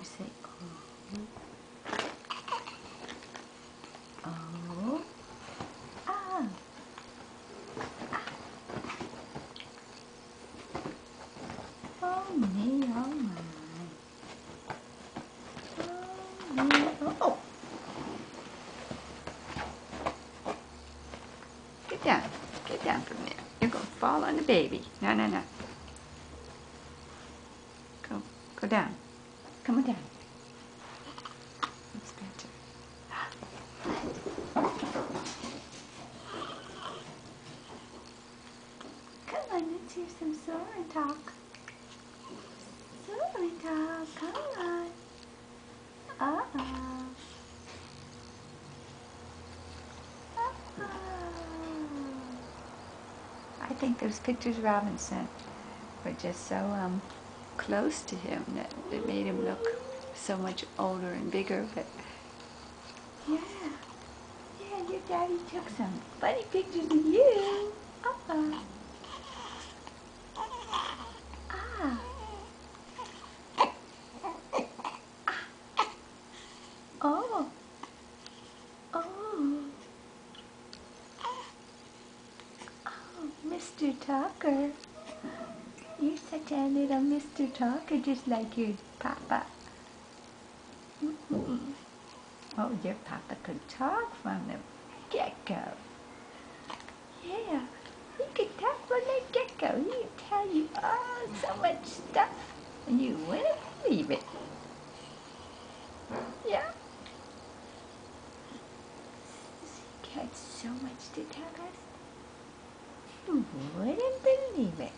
say oh. Oh. Ah. Oh me, oh my. Oh me, oh. Get down from there. You're going to fall on the baby. No, no, no. Go down. Come on down. That's better. Come on, let's hear some soaring talk. Soaring talk, come on. Uh-oh. I think those pictures Robin sent were just so close to him that it made him look so much older and bigger. But yeah, your daddy took some funny pictures of you. Uh-oh. Ah. Oh. Oh. Oh, Mr. Talker. You're such a little Mr. Talker, just like your papa. Oh, your papa could talk from the get-go. Yeah, he could talk from the get-go. He could tell you so much stuff, and you wouldn't believe it. Yeah. He had so much to tell us. You wouldn't believe it.